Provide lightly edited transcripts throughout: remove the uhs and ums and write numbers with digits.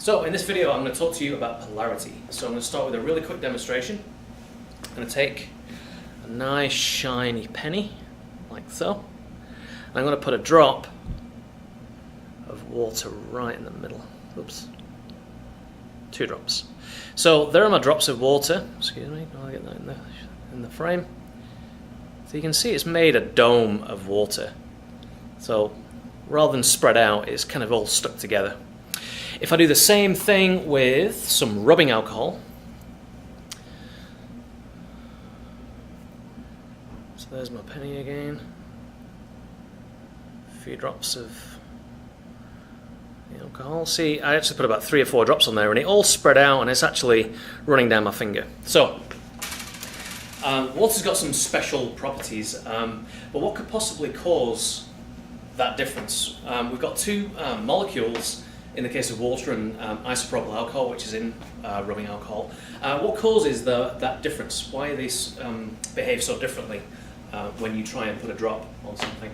So in this video I'm going to talk to you about polarity. So I'm going to start with a really quick demonstration. I'm going to take a nice shiny penny, like so, and I'm going to put a drop of water right in the middle. Oops. 2 drops. So there are my drops of water. Excuse me, I'll get that in the frame. So you can see it's made a dome of water. So rather than spread out, it's kind of all stuck together. If I do the same thing with some rubbing alcohol, so there's my penny again, a few drops of the alcohol. See, I actually put about 3 or 4 drops on there and it all spread out and it's actually running down my finger. So, water's got some special properties, but what could possibly cause that difference? We've got 2 molecules in the case of water and isopropyl alcohol, which is in rubbing alcohol. What causes that difference? Why do these behave so differently when you try and put a drop on something?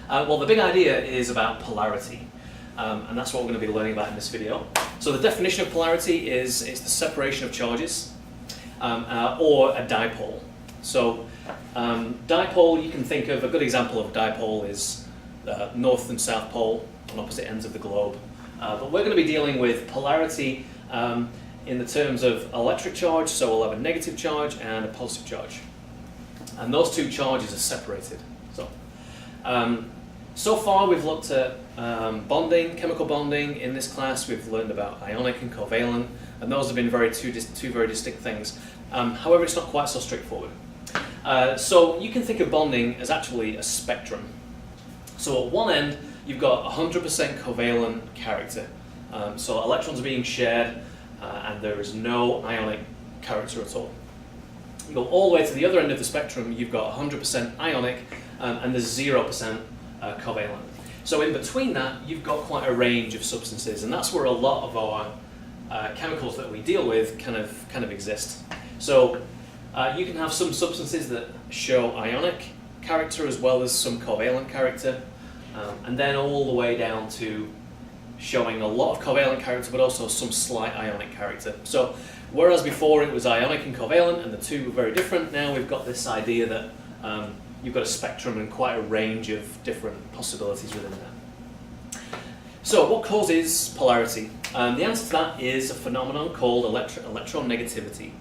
Well, the big idea is about polarity, and that's what we're going to be learning about in this video. So the definition of polarity is it's the separation of charges, or a dipole. So dipole, you can think of, a good example of dipole is North and South Pole on opposite ends of the globe. But we're going to be dealing with polarity in the terms of electric charge, so we'll have a negative charge and a positive charge. And those 2 charges are separated. So far we've looked at bonding, chemical bonding. In this class we've learned about ionic and covalent, and those have been two very distinct things. However, it's not quite so straightforward. So you can think of bonding as actually a spectrum. So at one end you've got 100% covalent character. So electrons are being shared and there is no ionic character at all. You go all the way to the other end of the spectrum, you've got 100% ionic and there's 0% covalent. So in between that you've got quite a range of substances, and that's where a lot of our chemicals that we deal with kind of exist. So you can have some substances that show ionic character as well as some covalent character. And then all the way down to showing a lot of covalent character but also some slight ionic character. So whereas before it was ionic and covalent and the 2 were very different, now we've got this idea that you've got a spectrum and quite a range of different possibilities within that. So what causes polarity? The answer to that is a phenomenon called electronegativity.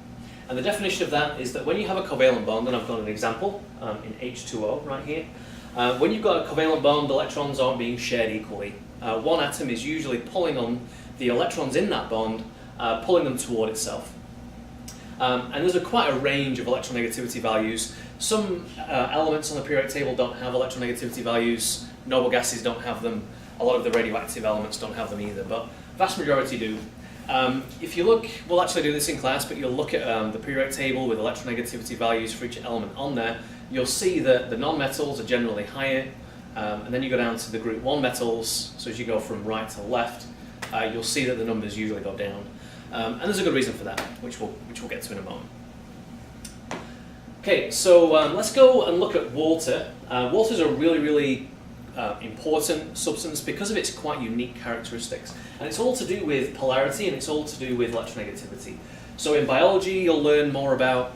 And the definition of that is that when you have a covalent bond, and I've got an example in H2O right here, when you've got a covalent bond, electrons aren't being shared equally. One atom is usually pulling on the electrons in that bond, pulling them toward itself. And there's quite a range of electronegativity values. Some elements on the periodic table don't have electronegativity values. Noble gases don't have them. A lot of the radioactive elements don't have them either, but vast majority do. If you look, we'll actually do this in class, but you'll look at the periodic table with electronegativity values for each element on there. You'll see that the non-metals are generally higher, and then you go down to the group 1 metals, so as you go from right to left, you'll see that the numbers usually go down. And there's a good reason for that, which we'll get to in a moment. Okay, so let's go and look at water. Water is a really important substance because of its quite unique characteristics. And it's all to do with polarity and it's all to do with electronegativity. So in biology you'll learn more about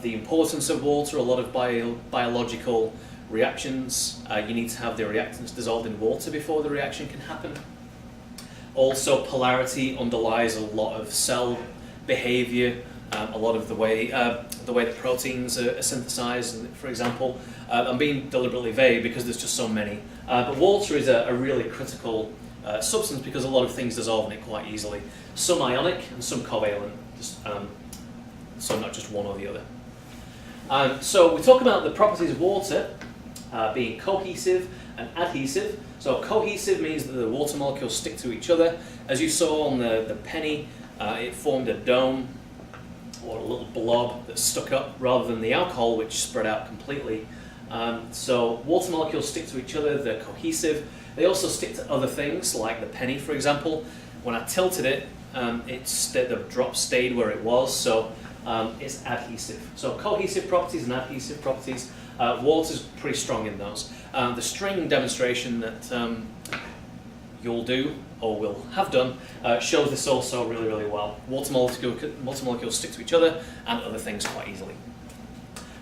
the importance of water, a lot of biological reactions. You need to have the reactants dissolved in water before the reaction can happen. Also, polarity underlies a lot of cell behavior, a lot of the way that proteins are synthesized, for example. I'm being deliberately vague because there's just so many. But water is a really critical substance because a lot of things dissolve in it quite easily. Some ionic and some covalent. So not just one or the other. So we talk about the properties of water being cohesive and adhesive. So cohesive means that the water molecules stick to each other. As you saw on the penny, it formed a dome or a little blob that stuck up rather than the alcohol which spread out completely. So water molecules stick to each other, they're cohesive. They also stick to other things like the penny, for example. When I tilted it, the drop stayed where it was, so it's adhesive. So cohesive properties and adhesive properties, water's pretty strong in those. The string demonstration that you'll do, or will have done, shows this also really, really well. Water molecules stick to each other and other things quite easily.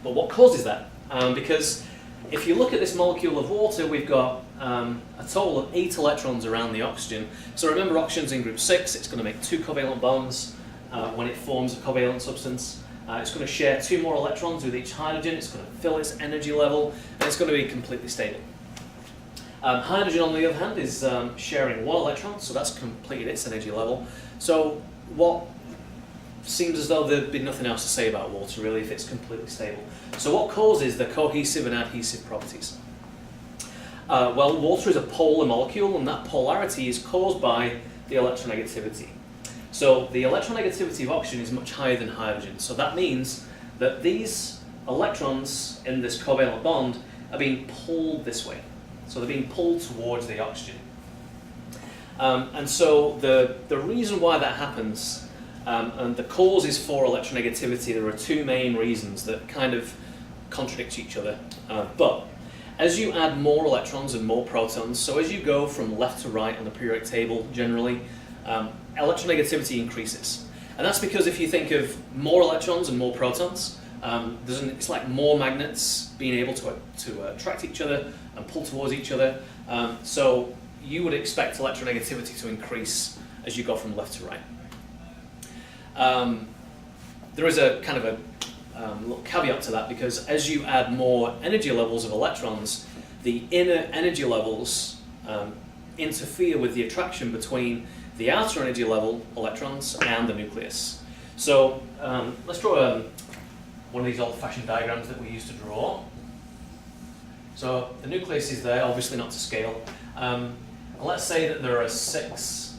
But what causes that? Because if you look at this molecule of water, we've got a total of 8 electrons around the oxygen. So remember, oxygen's in group 6, it's going to make 2 covalent bonds when it forms a covalent substance. It's going to share 2 more electrons with each hydrogen, it's going to fill its energy level, and it's going to be completely stable. Hydrogen, on the other hand, is sharing 1 electron, so that's completed its energy level. So what seems as though there'd be nothing else to say about water, really, if it's completely stable. So what causes the cohesive and adhesive properties? Well, water is a polar molecule, and that polarity is caused by the electronegativity. So the electronegativity of oxygen is much higher than hydrogen. So that means that these electrons in this covalent bond are being pulled this way. So they're being pulled towards the oxygen. And so the reason why that happens, and the causes for electronegativity, there are 2 main reasons that kind of contradict each other. But as you add more electrons and more protons, so as you go from left to right on the periodic table generally, electronegativity increases. And that's because if you think of more electrons and more protons, it's like more magnets being able to attract each other and pull towards each other. So you would expect electronegativity to increase as you go from left to right. There is a kind of a little caveat to that, because as you add more energy levels of electrons, the inner energy levels interfere with the attraction between the outer energy level electrons and the nucleus. So let's draw one of these old-fashioned diagrams that we used to draw. So the nucleus is there, obviously not to scale. And let's say that there are 6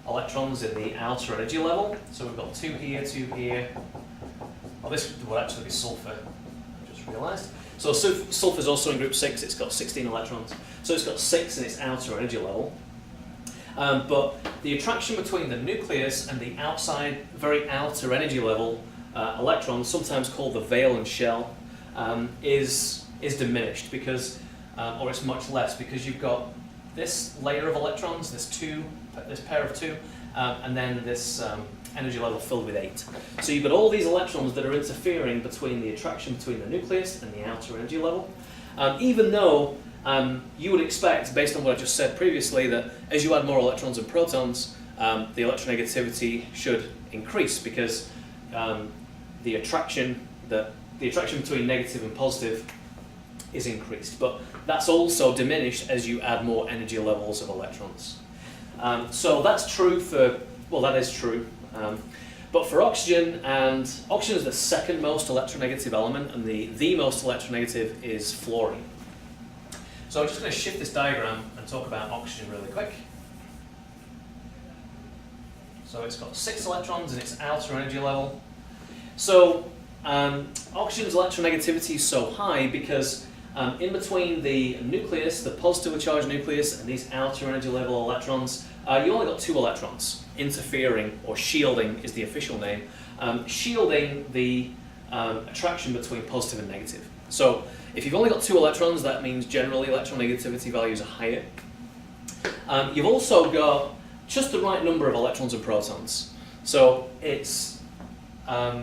electrons in the outer energy level. So we've got 2 here, 2 here. Well, this would actually be sulfur, I just realised. So sulfur is also in group 6, it's got 16 electrons. So it's got 6 in its outer energy level. But the attraction between the nucleus and the outside, very outer energy level electrons, sometimes called the valence shell, is diminished because, or it's much less, because you've got this layer of electrons, this pair of 2, and then this energy level filled with 8. So you've got all these electrons that are interfering between the attraction between the nucleus and the outer energy level, even though you would expect, based on what I just said previously, that as you add more electrons and protons, the electronegativity should increase, because the attraction between negative and positive is increased. But that's also diminished as you add more energy levels of electrons. So that's true for, well, that is true. But for oxygen, and oxygen is the second most electronegative element, and the most electronegative is fluorine. So I'm just going to shift this diagram and talk about oxygen really quick. So it's got 6 electrons in its outer energy level. So oxygen's electronegativity is so high because in between the nucleus, the positively charged nucleus, and these outer energy level electrons, you only got 2 electrons interfering, or shielding is the official name, shielding the attraction between positive and negative. So if you've only got 2 electrons, that means generally electronegativity values are higher. You've also got just the right number of electrons and protons. So it's a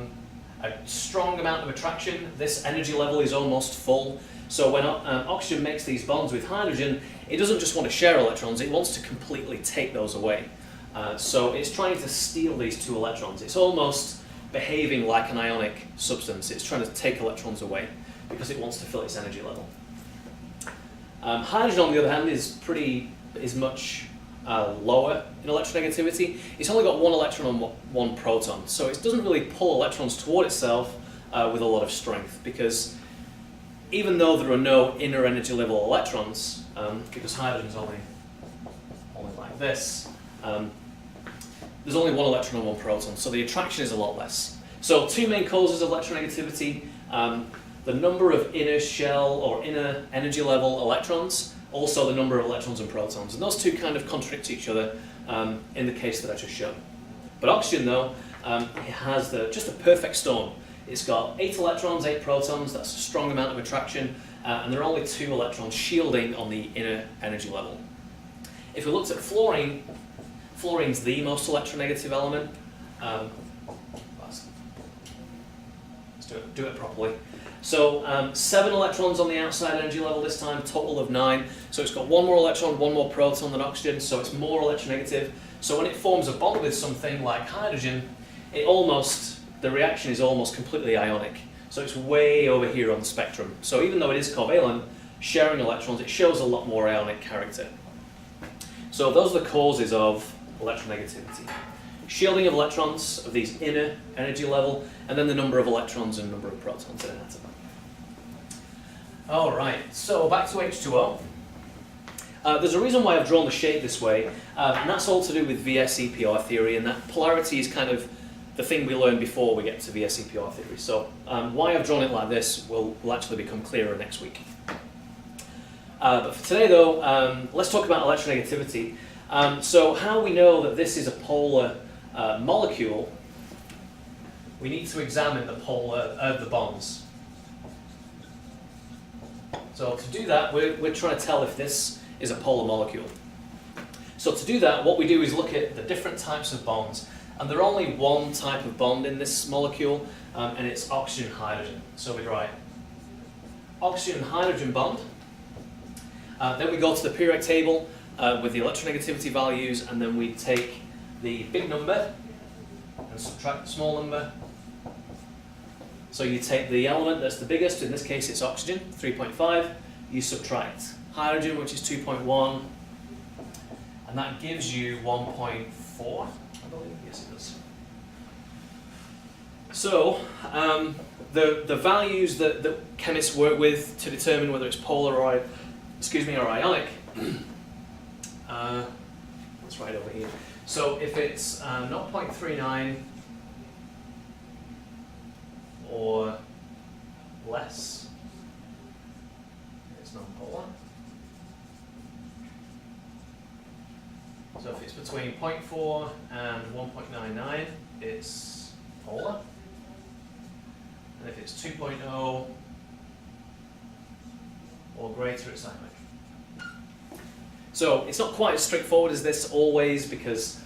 strong amount of attraction. This energy level is almost full. So when oxygen makes these bonds with hydrogen, it doesn't just want to share electrons, it wants to completely take those away. So it's trying to steal these 2 electrons. It's almost behaving like an ionic substance. It's trying to take electrons away because it wants to fill its energy level. Hydrogen, on the other hand, is much lower in electronegativity. It's only got 1 electron and 1 proton, so it doesn't really pull electrons toward itself with a lot of strength, because even though there are no inner energy level electrons, because hydrogen is only like this, there's only 1 electron and 1 proton, so the attraction is a lot less. So 2 main causes of electronegativity: the number of inner shell or inner energy level electrons, also the number of electrons and protons. And those 2 kind of contradict each other in the case that I just showed. But oxygen, though, it has just a perfect storm. It's got 8 electrons, 8 protons, that's a strong amount of attraction, and there are only 2 electrons shielding on the inner energy level. If we looked at fluorine, fluorine's the most electronegative element. Let's do it properly. So 7 electrons on the outside energy level this time, total of 9. So it's got 1 more electron, 1 more proton than oxygen, so it's more electronegative. So when it forms a bond with something like hydrogen, the reaction is almost completely ionic. So it's way over here on the spectrum. So even though it is covalent, sharing electrons, it shows a lot more ionic character. So those are the causes of electronegativity. Shielding of electrons of these inner energy level, and then the number of electrons and number of protons in an atom. Alright, so back to H2O. There's a reason why I've drawn the shape this way, and that's all to do with VS-EPR theory, and that polarity is kind of the thing we learn before we get to VS-EPR theory. So why I've drawn it like this will actually become clearer next week. But for today though, let's talk about electronegativity. So how we know that this is a polar molecule, we need to examine the bonds. So to do that, we're trying to tell if this is a polar molecule. So to do that, what we do is look at the different types of bonds. And there are only 1 type of bond in this molecule, and it's oxygen-hydrogen. So we'd write oxygen-hydrogen bond. Then we go to the periodic table with the electronegativity values, and then we take the big number and subtract the small number. So you take the element that's the biggest, in this case it's oxygen, 3.5, you subtract hydrogen, which is 2.1, and that gives you 1.4, I believe. Yes, it does. So the values that chemists work with to determine whether it's polar or ionic, that's right over here. So if it's 0.39 or less, it's non-polar. So if it's between 0.4 and 1.99, it's polar. And if it's 2.0 or greater, it's ionic. So it's not quite as straightforward as this always, because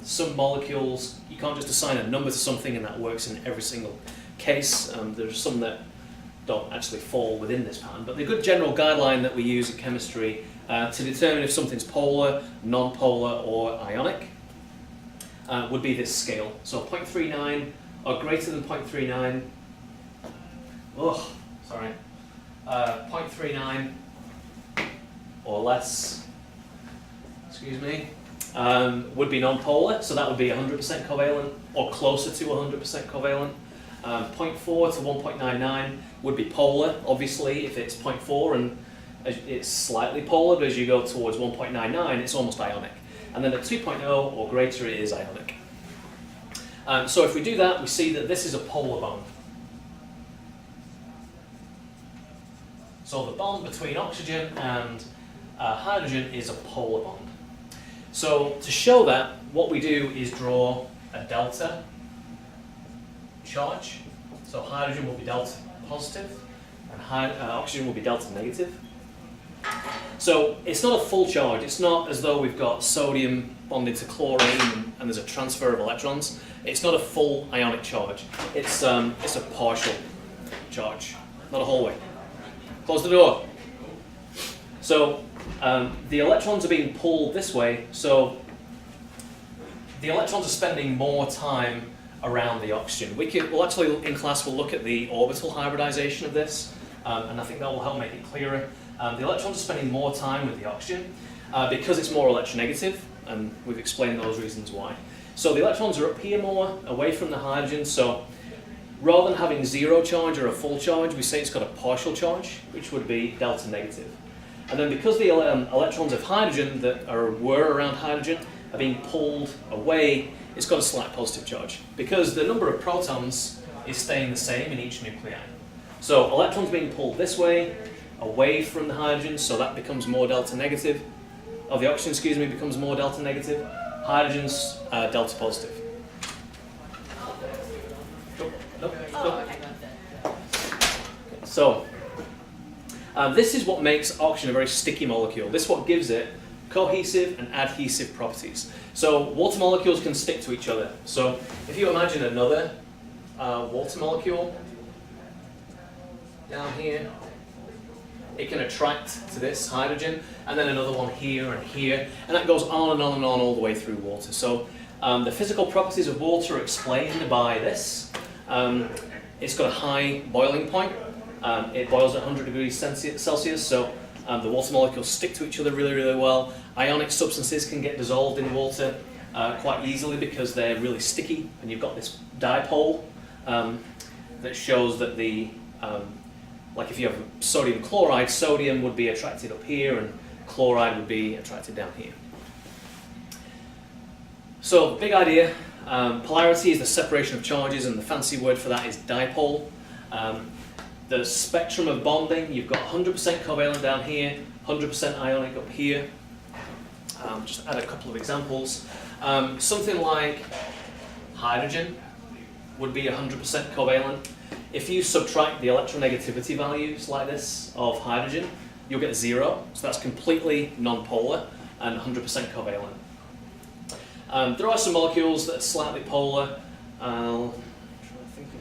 some molecules, you can't just assign a number to something and that works in every single case. There's some that don't actually fall within this pattern, but the good general guideline that we use in chemistry to determine if something's polar, non-polar or ionic would be this scale. So 0.39 or greater than 0.39, 0.39 or less, would be non-polar, so that would be 100% covalent or closer to 100% covalent. 0.4 to 1.99 would be polar, obviously, if it's 0.4 and it's slightly polar, but as you go towards 1.99, it's almost ionic. And then at 2.0 or greater, it is ionic. So if we do that, we see that this is a polar bond. So the bond between oxygen and hydrogen is a polar bond. So to show that, what we do is draw a delta charge. So hydrogen will be delta positive and oxygen will be delta negative. So it's not a full charge. It's not as though we've got sodium bonded to chlorine and there's a transfer of electrons. It's not a full ionic charge. It's a partial charge, not a whole way. Close the door. So the electrons are being pulled this way, so the electrons are spending more time around the oxygen. We'll actually, in class, we'll look at the orbital hybridization of this, and I think that will help make it clearer. The electrons are spending more time with the oxygen because it's more electronegative, and we've explained those reasons why. So the electrons are up here more, away from the hydrogen, so rather than having zero charge or a full charge, we say it's got a partial charge, which would be delta negative. And then because the electrons of hydrogen that were around hydrogen are being pulled away, it's got a slight positive charge, because the number of protons is staying the same in each nuclei. So electrons being pulled this way, away from the hydrogen, so that becomes more delta negative. Oh, the oxygen, becomes more delta negative. Hydrogen's delta positive. Nope. Oh, okay. So, This is what makes oxygen a very sticky molecule. This is what gives it cohesive and adhesive properties. So water molecules can stick to each other. So if you imagine another water molecule down here, it can attract to this hydrogen, and then another one here and here, and that goes on and on and on all the way through water. So the physical properties of water are explained by this. It's got a high boiling point. It boils at 100 degrees Celsius, so the water molecules stick to each other really, really well. Ionic substances can get dissolved in water quite easily because they're really sticky, and you've got this dipole that shows that the like if you have sodium chloride, sodium would be attracted up here and chloride would be attracted down here. So big idea, polarity is the separation of charges, and the fancy word for that is dipole. The spectrum of bonding, you've got 100% covalent down here, 100% ionic up here. Just add a couple of examples. Something like hydrogen would be 100% covalent. If you subtract the electronegativity values like this of hydrogen, you'll get 0. So that's completely non-polar and 100% covalent. There are some molecules that are slightly polar. I'll try to think of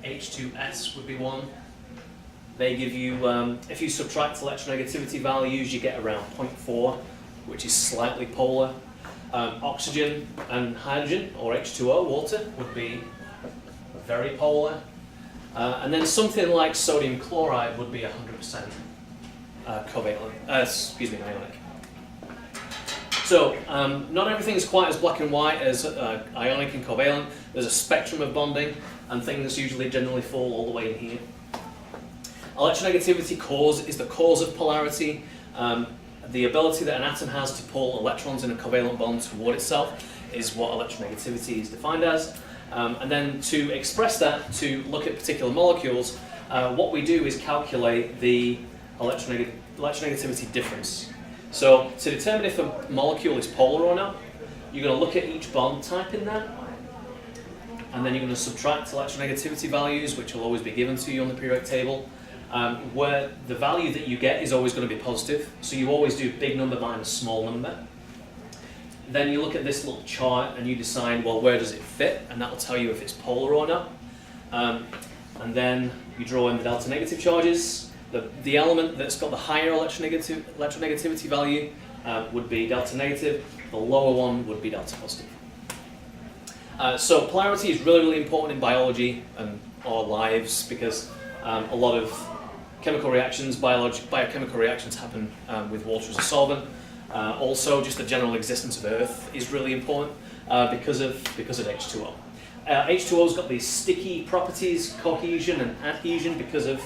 them. H2S would be one. They give you, if you subtract electronegativity values, you get around 0.4, which is slightly polar. Oxygen and hydrogen, or H2O, water, would be very polar. And then something like sodium chloride would be 100% covalent, ionic. So not everything is quite as black and white as ionic and covalent. There's a spectrum of bonding, and things usually generally fall all the way in here. Electronegativity is the cause of polarity. The ability that an atom has to pull electrons in a covalent bond toward itself is what electronegativity is defined as. And then to express that, to look at particular molecules, what we do is calculate the electronegativity difference. So to determine if a molecule is polar or not, you're going to look at each bond type in that, and then you're going to subtract electronegativity values, which will always be given to you on the periodic table, where the value that you get is always going to be positive. So you always do big number minus small number. Then you look at this little chart and you decide, well, where does it fit? And that will tell you if it's polar or not. And then you draw in the delta negative charges. The element that's got the higher electronegativity value would be delta negative. The lower one would be delta positive. So polarity is really, really important in biology and our lives, because a lot of chemical reactions, biochemical reactions happen with water as a solvent. Also, just the general existence of Earth is really important because of H2O. H2O's got these sticky properties, cohesion and adhesion, because of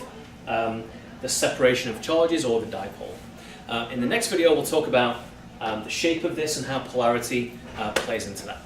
the separation of charges, or the dipole. In the next video, we'll talk about the shape of this and how polarity plays into that.